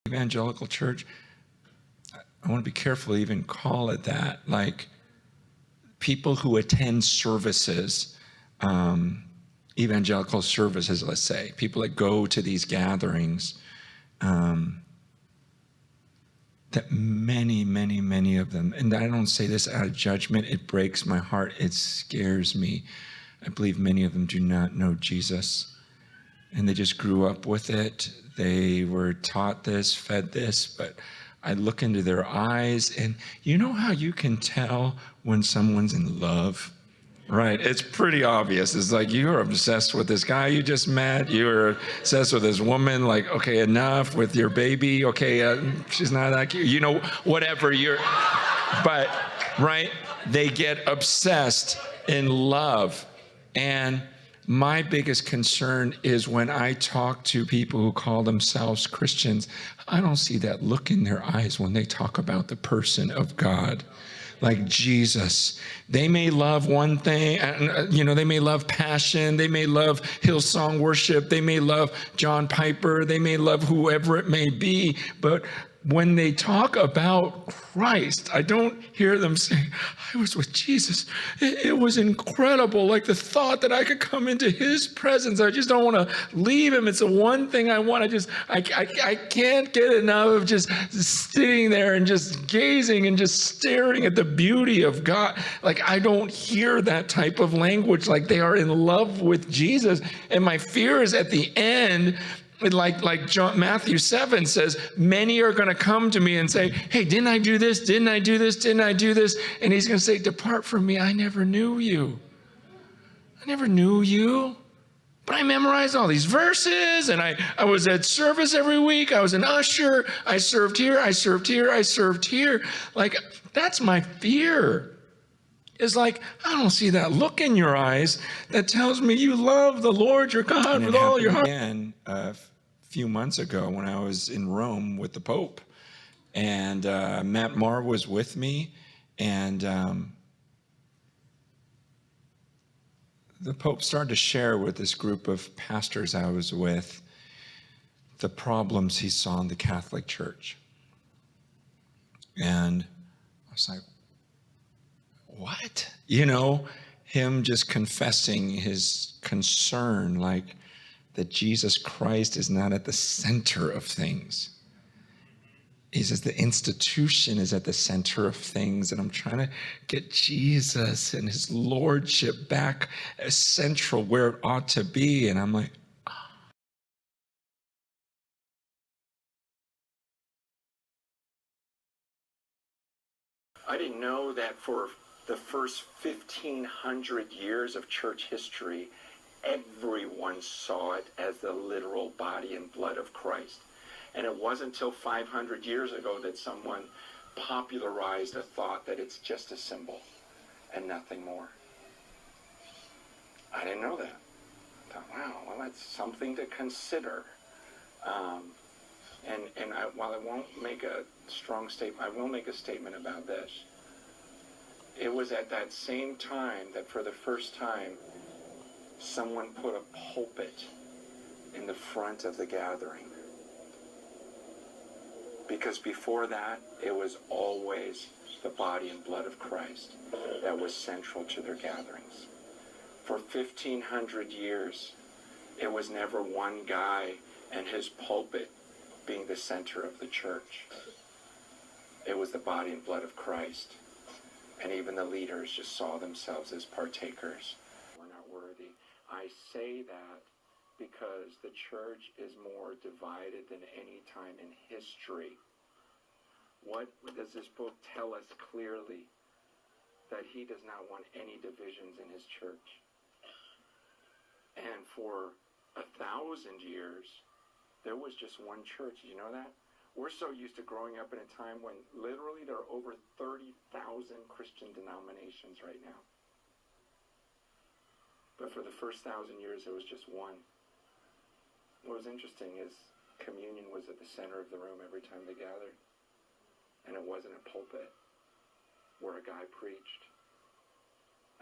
Evangelical church, I want to be careful to even call it that. Like, people who attend services, evangelical services, let's say, people that go to these gatherings, that many of them, and I don't say this out of judgment, it breaks my heart, it scares me. I believe many of them do not know Jesus, and they just grew up with it. They were taught this, fed this, but I look into their eyes, and you know how you can tell when someone's in love? Right, it's pretty obvious. It's like, you're obsessed with this guy you just met. You're obsessed with this woman. Like, okay, enough with your baby. Okay, she's not that cute. You know, whatever you're. But, right, they get obsessed in love. And my biggest concern is when I talk to people who call themselves Christians, I don't see that look in their eyes when they talk about the person of God. Like Jesus. They may love one thing, they may love Passion, they may love Hillsong worship, they may love John Piper, they may love whoever it may be, but when they talk about Christ, I don't hear them saying, I was with Jesus. It was incredible. Like the thought that I could come into his presence. I just don't want to leave him. It's the one thing I want. I can't get enough of just sitting there and just gazing and just staring at the beauty of God. Like, I don't hear that type of language. Like, they are in love with Jesus. And my fear is at the end, like Matthew 7 says, many are going to come to me and say, hey, didn't I do this? Didn't I do this? Didn't I do this? And he's going to say, depart from me. I never knew you. I never knew you. But I memorized all these verses, and I was at service every week. I was an usher. I served here. I served here. I served here. Like, that's my fear. It's like, I don't see that look in your eyes that tells me you love the Lord your God with all your heart. Again, a few months ago when I was in Rome with the Pope, and Matt Maher was with me, and the Pope started to share with this group of pastors I was with the problems he saw in the Catholic Church. And I was like, what? Him just confessing his concern, like that Jesus Christ is not at the center of things. He says the institution is at the center of things, and I'm trying to get Jesus and his lordship back as central where it ought to be. And I'm like, I didn't know that for the first 1,500 years of church history, everyone saw it as the literal body and blood of Christ. And it wasn't until 500 years ago that someone popularized a thought that it's just a symbol and nothing more. I didn't know that. I thought, wow, well, that's something to consider. While I won't make a strong statement, I will make a statement about this. It was at that same time that for the first time, someone put a pulpit in the front of the gathering. Because before that, it was always the body and blood of Christ that was central to their gatherings. For 1,500 years, it was never one guy and his pulpit being the center of the church. It was the body and blood of Christ. And even the leaders just saw themselves as partakers. We're not worthy. I say that because the church is more divided than any time in history. What does this book tell us clearly? That he does not want any divisions in his church. And for 1,000 years, there was just one church. Did you know that? We're so used to growing up in a time when literally there are over 30,000 Christian denominations right now. But for the first 1,000 years, there was just one. What was interesting is communion was at the center of the room every time they gathered. And it wasn't a pulpit where a guy preached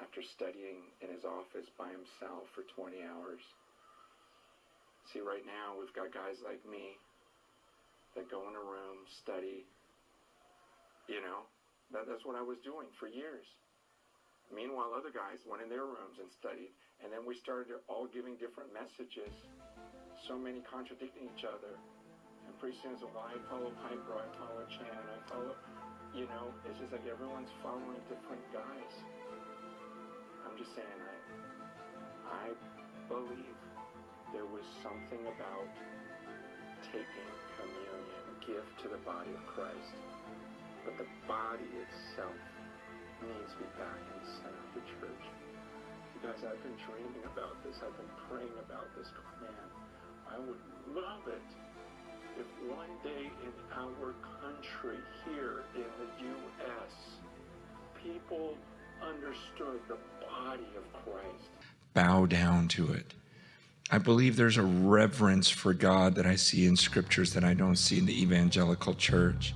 after studying in his office by himself for 20 hours. See, right now, we've got guys like me that go in a room, study. That's what I was doing for years. Meanwhile, other guys went in their rooms and studied, and then we started all giving different messages, so many contradicting each other. And pretty soon it's, well, I follow Piper, I follow Chan, I follow, it's just like everyone's following different guys. I'm just saying, I believe there was something about taking communion, gift to the body of Christ. But the body itself needs to be back in the center of the church. You guys, I've been dreaming about this. I've been praying about this. Man, I would love it if one day in our country, here in the U.S., people understood the body of Christ. Bow down to it. I believe there's a reverence for God that I see in scriptures that I don't see in the evangelical church.